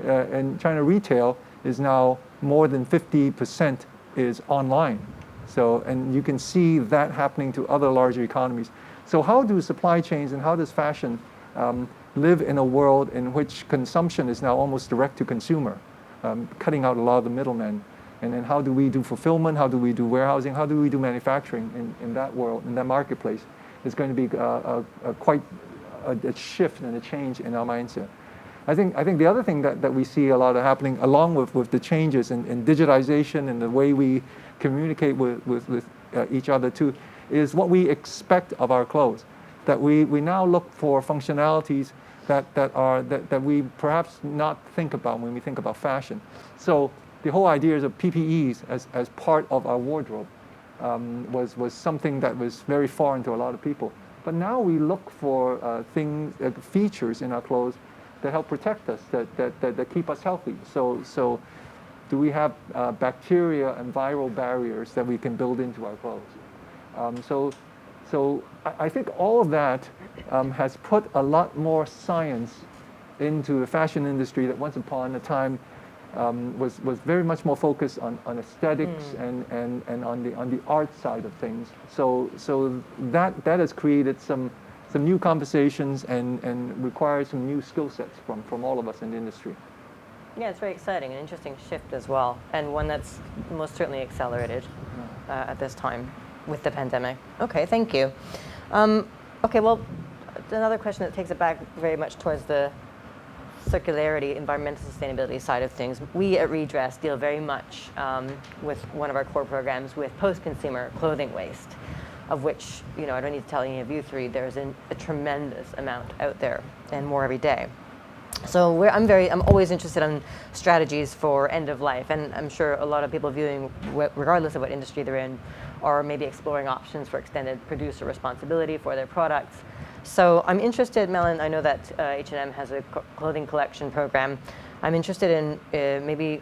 in China retail is now more than 50% is online. So, and you can see that happening to other larger economies. So how do supply chains and how does fashion live in a world in which consumption is now almost direct to consumer, cutting out a lot of the middlemen? And then how do we do fulfillment? How do we do warehousing? How do we do manufacturing in that world, in that marketplace? It's going to be quite a shift and a change in our mindset. I think the other thing that we see a lot of happening, along with the changes in digitization and the way we communicate with each other too, is what we expect of our clothes. That we now look for functionalities that we perhaps not think about when we think about fashion. So the whole idea of PPEs as part of our wardrobe was something that was very foreign to a lot of people. But now we look for features in our clothes that help protect us, that keep us healthy. So do we have bacteria and viral barriers that we can build into our clothes? So I think all of that has put a lot more science into the fashion industry that once upon a time was very much more focused on aesthetics and on the art side of things. So that has created some new conversations and requires some new skill sets from all of us in the industry. Yeah, it's very exciting, an interesting shift as well, and one that's most certainly accelerated at this time with the pandemic. Okay, thank you. Okay, well, another question that takes it back very much towards the circularity, environmental sustainability side of things. We at Redress deal very much with one of our core programs with post-consumer clothing waste, of which, I don't need to tell any of you three, there's a tremendous amount out there and more every day. So I'm always interested in strategies for end of life, and I'm sure a lot of people viewing, regardless of what industry they're in, are maybe exploring options for extended producer responsibility for their products. So I'm interested, Malin, I know that H&M has a clothing collection program. I'm interested in, maybe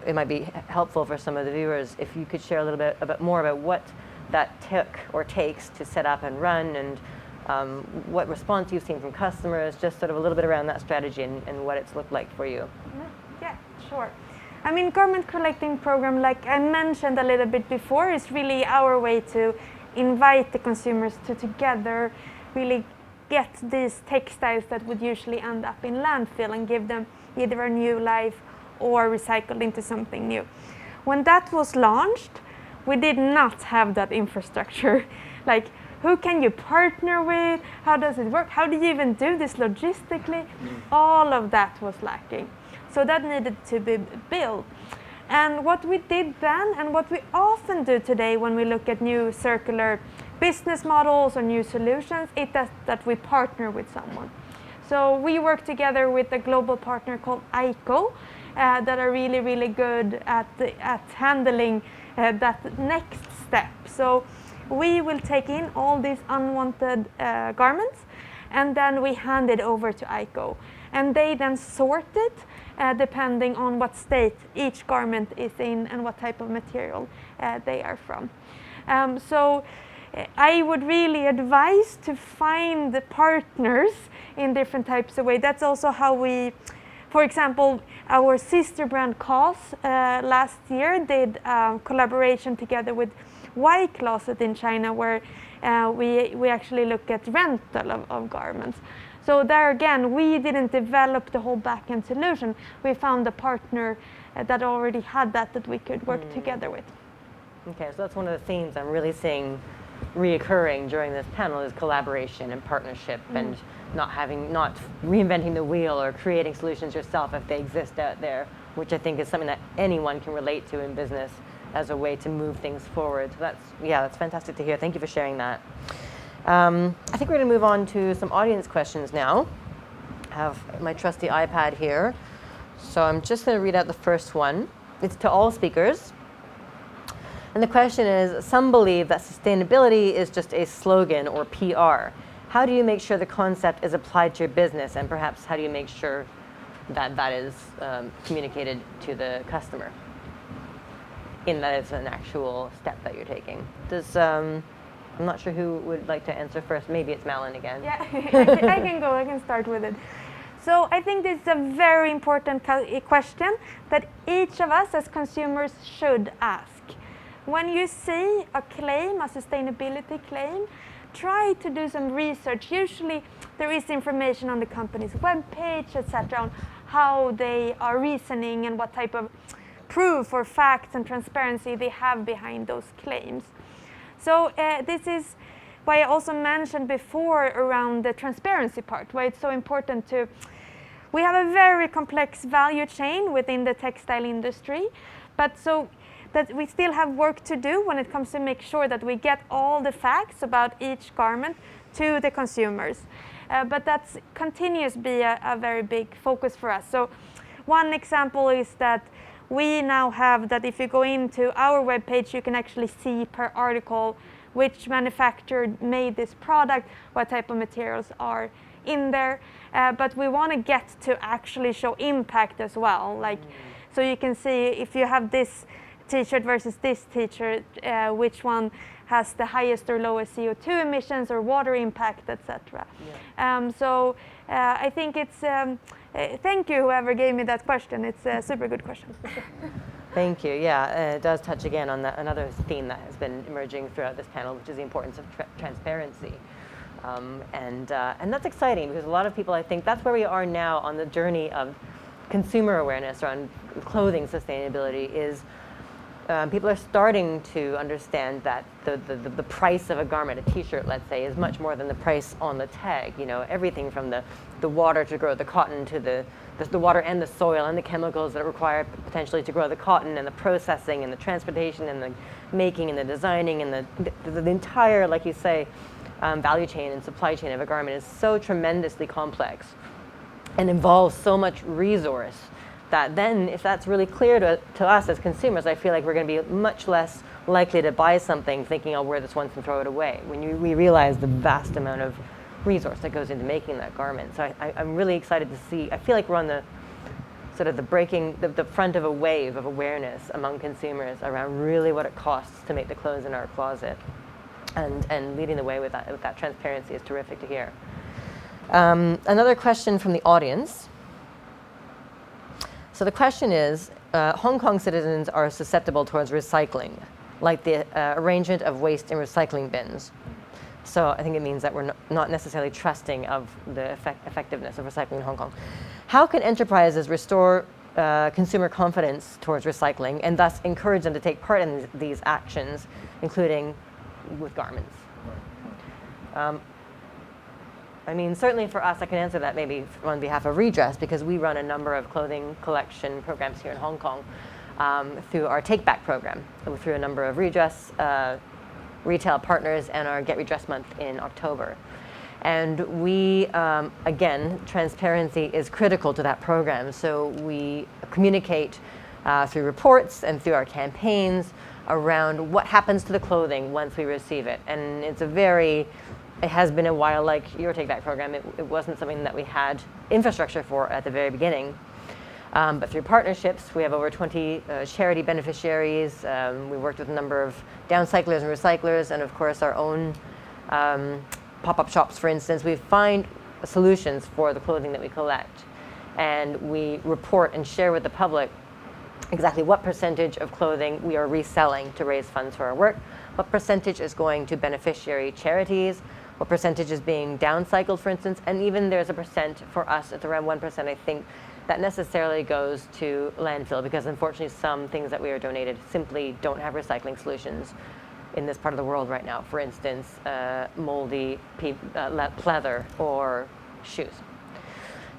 it might be helpful for some of the viewers if you could share a little bit more about what that took or takes to set up and run, and what response you've seen from customers, just sort of a little bit around that strategy and what it's looked like for you. Yeah, sure. I mean, garment collecting program, like I mentioned a little bit before, is really our way to invite the consumers to together really get these textiles that would usually end up in landfill and give them either a new life or recycled into something new. When that was launched, we did not have that infrastructure. Like, who can you partner with? How does it work? How do you even do this logistically? All of that was lacking. So that needed to be built. And what we did then, and what we often do today when we look at new circular business models or new solutions, is that we partner with someone. So we work together with a global partner called ICO that are really, really good at handling that next step. So we will take in all these unwanted garments, and then we hand it over to ICO. And they then sort it depending on what state each garment is in and what type of material they are from. So I would really advise to find the partners in different types of ways. That's also how we, for example, our sister brand COS last year did collaboration together with Y Closet in China, where we actually look at rental of garments. So there again, we didn't develop the whole back-end solution. We found a partner that already had that we could work together with. Okay, so that's one of the themes I'm really seeing reoccurring during this panel is collaboration and partnership and not reinventing the wheel or creating solutions yourself if they exist out there, which I think is something that anyone can relate to in business as a way to move things forward. So that's fantastic to hear. Thank you for sharing that. I think we're going to move on to some audience questions now. I have my trusty iPad here. So I'm just going to read out the first one. It's to all speakers. And the question is, some believe that sustainability is just a slogan or PR. How do you make sure the concept is applied to your business? And perhaps how do you make sure that that is communicated to the customer? In that it's an actual step that you're taking. I'm not sure who would like to answer first. Maybe it's Malin again. Yeah, I can go. I can start with it. So I think this is a very important question that each of us as consumers should ask. When you see a claim, a sustainability claim, try to do some research. Usually there is information on the company's webpage, etc., on how they are reasoning and what type of proof or facts and transparency they have behind those claims. So this is why I also mentioned before around the transparency part, why it's so important to. We have a very complex value chain within the textile industry, but so that we still have work to do when it comes to make sure that we get all the facts about each garment to the consumers. But that continues to be a very big focus for us. So one example is that we now have that if you go into our webpage, you can actually see per article which manufacturer made this product, what type of materials are in there. But we want to get to actually show impact as well. Like, so you can see if you have this t-shirt versus this t-shirt, which one has the highest or lowest CO2 emissions or water impact, etc. Yeah. I think it's, thank you whoever gave me that question. It's a super good question. Thank you. Yeah, it does touch again on another theme that has been emerging throughout this panel, which is the importance of transparency. And that's exciting because a lot of people, I think that's where we are now on the journey of consumer awareness around clothing sustainability is people are starting to understand that the price of a garment, a t-shirt, let's say, is much more than the price on the tag. You know, everything from the water to grow the cotton to the water and the soil and the chemicals that are required potentially to grow the cotton and the processing and the transportation and the making and the designing and the entire, like you say, value chain and supply chain of a garment is so tremendously complex and involves so much resource that then if that's really clear to us as consumers, I feel like we're going to be much less likely to buy something thinking I'll wear this once and throw it away when we realize the vast amount of resource that goes into making that garment. So I'm really excited to see, I feel like we're on the sort of the front of a wave of awareness among consumers around really what it costs to make the clothes in our closet. And leading the way with that transparency is terrific to hear. Another question from the audience. So the question is, Hong Kong citizens are susceptible towards recycling, like the arrangement of waste in recycling bins. So I think it means that we're not necessarily trusting of the effectiveness of recycling in Hong Kong. How can enterprises restore consumer confidence towards recycling and thus encourage them to take part in these actions, including with garments? I mean, certainly for us, I can answer that maybe on behalf of Redress because we run a number of clothing collection programs here in Hong Kong through our Take Back program, through a number of Redress retail partners and our Get Redress Month in October. And we, again, transparency is critical to that program. So we communicate through reports and through our campaigns around what happens to the clothing once we receive it. And it has been a while, like your Take Back program, it wasn't something that we had infrastructure for at the very beginning. But through partnerships, we have over 20 charity beneficiaries. We worked with a number of downcyclers and recyclers, and of course our own pop-up shops, for instance. We find solutions for the clothing that we collect. And we report and share with the public exactly what percentage of clothing we are reselling to raise funds for our work, what percentage is going to beneficiary charities, what percentage is being downcycled, for instance, and even there's a percent for us, it's around 1%, I think, that necessarily goes to landfill because unfortunately some things that we are donated simply don't have recycling solutions in this part of the world right now. For instance, moldy leather or shoes.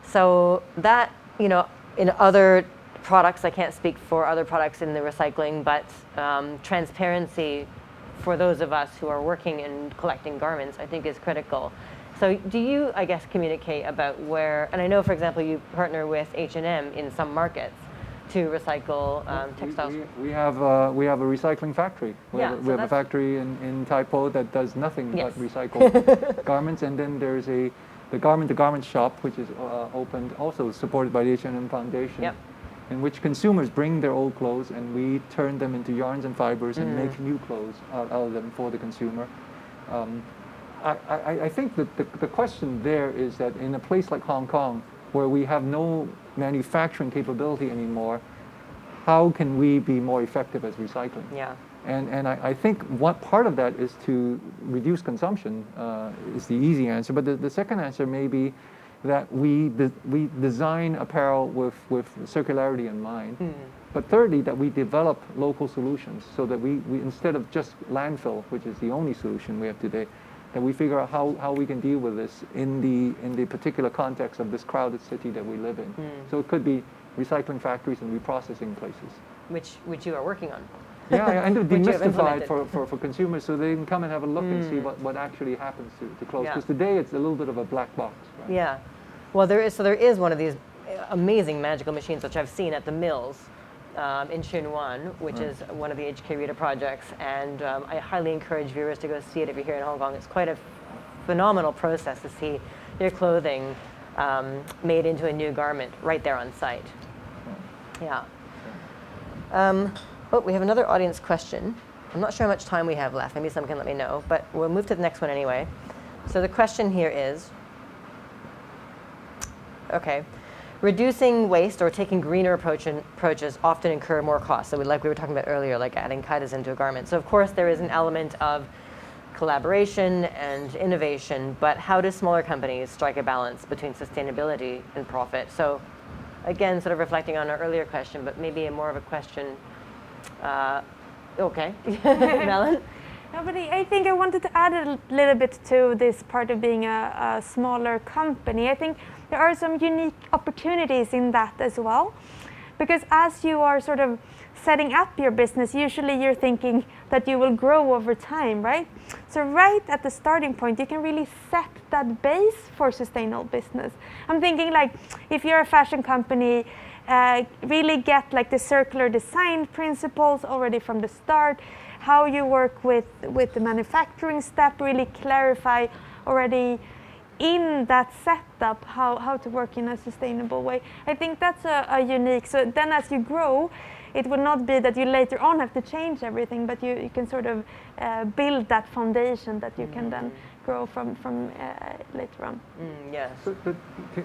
So that, in other products, I can't speak for other products in the recycling, but transparency for those of us who are working and collecting garments, I think is critical. So do you, I guess, communicate about where, and I know, for example, you partner with H&M in some markets to recycle textiles? We have a recycling factory. We have a factory in Taipo that does nothing but recycle garments, and then there's the garment shop, which is opened, also supported by the H&M Foundation, in which consumers bring their old clothes and we turn them into yarns and fibers and make new clothes out of them for the consumer. I think that the question there is that in a place like Hong Kong, where we have no manufacturing capability anymore, how can we be more effective as recycling? Yeah. And I think what part of that is to reduce consumption is the easy answer, but the second answer may be that we design apparel with circularity in mind. But thirdly, that we develop local solutions so that we instead of just landfill, which is the only solution we have today, that we figure out how we can deal with this in the particular context of this crowded city that we live in. So it could be recycling factories and reprocessing places. Which you are working on. Yeah, and to demystify it for consumers so they can come and have a look and see what actually happens to clothes. Because today it's a little bit of a black box, right? Yeah. Well, there is one of these amazing magical machines which I've seen at the mills in Xinhuan, which is one of the HKRITA projects, and I highly encourage viewers to go see it if you're here in Hong Kong. It's quite a phenomenal process to see your clothing made into a new garment right there on site. Yeah. Oh, we have another audience question. I'm not sure how much time we have left. Maybe someone can let me know, but we'll move to the next one anyway. So the question here is, okay, reducing waste or taking greener approaches often incur more costs. So like we were talking about earlier, like adding kaitas into a garment. So of course there is an element of collaboration and innovation, but how do smaller companies strike a balance between sustainability and profit? So again, sort of reflecting on our earlier question, but maybe more of a question. Okay, Malin? No, but I think I wanted to add a little bit to this part of being a smaller company. I think there are some unique opportunities in that as well. Because as you are sort of setting up your business, usually you're thinking that you will grow over time, right? So right at the starting point, you can really set that base for sustainable business. I'm thinking like, if you're a fashion company, really get like the circular design principles already from the start, how you work with the manufacturing step, really clarify already in that setup how to work in a sustainable way. I think that's a unique, so then as you grow, it would not be that you later on have to change everything, but you can sort of build that foundation that you can then grow from later on. Yes. But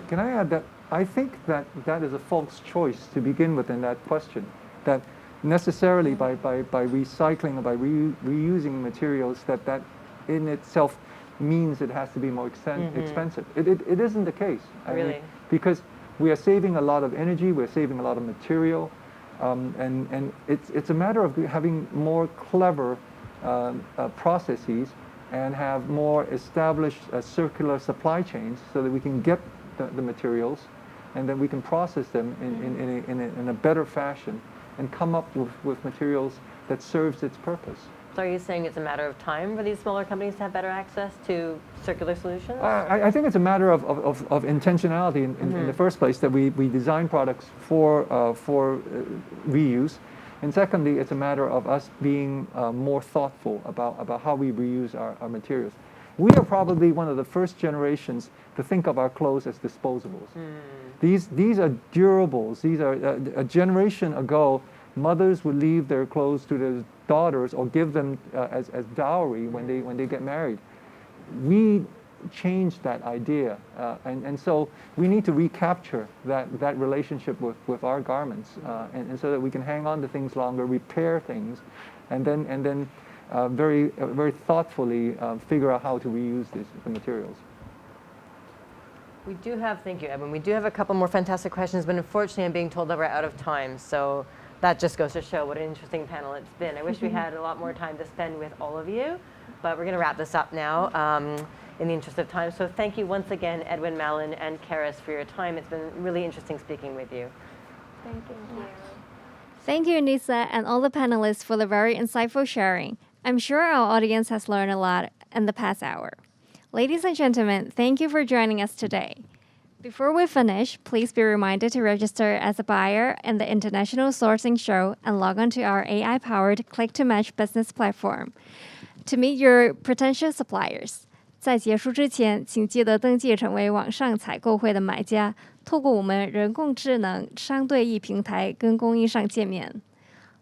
can I add that I think that is a false choice to begin with in that question, that necessarily by recycling or by reusing materials that in itself means it has to be more expensive. It isn't the case. I mean, because we are saving a lot of energy, we're saving a lot of material, and it's a matter of having more clever processes and have more established circular supply chains so that we can get the materials and then we can process them in a better fashion and come up with materials that serves its purpose. So are you saying it's a matter of time for these smaller companies to have better access to circular solutions? I think it's a matter of intentionality in the first place, that we design products for reuse. And secondly, it's a matter of us being more thoughtful about how we reuse our materials. We are probably one of the first generations to think of our clothes as disposables. These are durables. These are a generation ago, mothers would leave their clothes to their daughters or give them as dowry when they get married. We changed that idea, and so we need to recapture that relationship with our garments, and so that we can hang on to things longer, repair things, and then very thoughtfully figure out how to reuse the materials. We do have, thank you, Edwin. We do have a couple more fantastic questions, but unfortunately I'm being told that we're out of time. So that just goes to show what an interesting panel it's been. I wish we had a lot more time to spend with all of you, but we're going to wrap this up now in the interest of time. So thank you once again, Edwin, Malin, and Charis, for your time. It's been really interesting speaking with you. Thank you. Thank you, Nissa, and all the panelists for the very insightful sharing. I'm sure our audience has learned a lot in the past hour. Ladies and gentlemen, thank you for joining us today. Before we finish, please be reminded to register as a buyer in the International Sourcing Show and log on to our AI-powered Click-to-Match business platform to meet your potential suppliers. 在结束之前，请记得登记成为网上采购会的买家，透过我们人工智能商对弈平台跟供应商见面。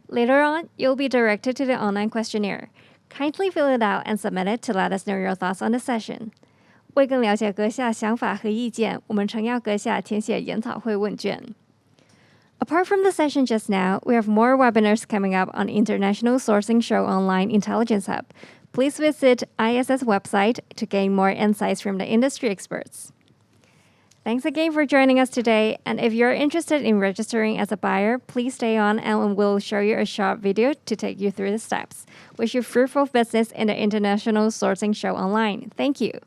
Later on, you'll be directed to the online questionnaire. Kindly fill it out and submit it to let us know your thoughts on the session. 为更了解阁下想法和意见，我们诚邀阁下填写研讨会问卷。Apart from the session just now, we have more webinars coming up on International Sourcing Show Online Intelligence Hub. Please visit ISS website to gain more insights from the industry experts. Thanks again for joining us today, and if you're interested in registering as a buyer, please stay on and we'll show you a short video to take you through the steps. Wish you fruitful business in the International Sourcing Show Online. Thank you.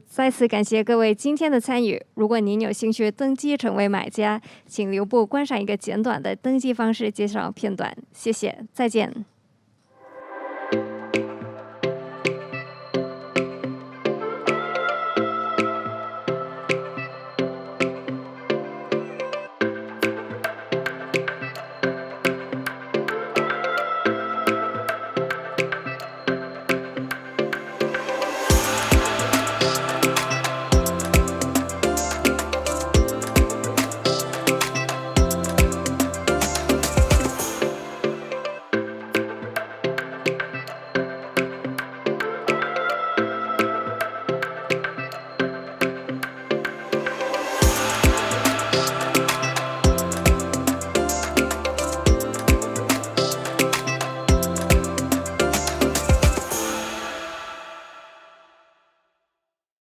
再次感谢各位今天的参与。如果您有兴趣登记成为买家，请留步观赏一个简短的登记方式介绍片段。谢谢，再见。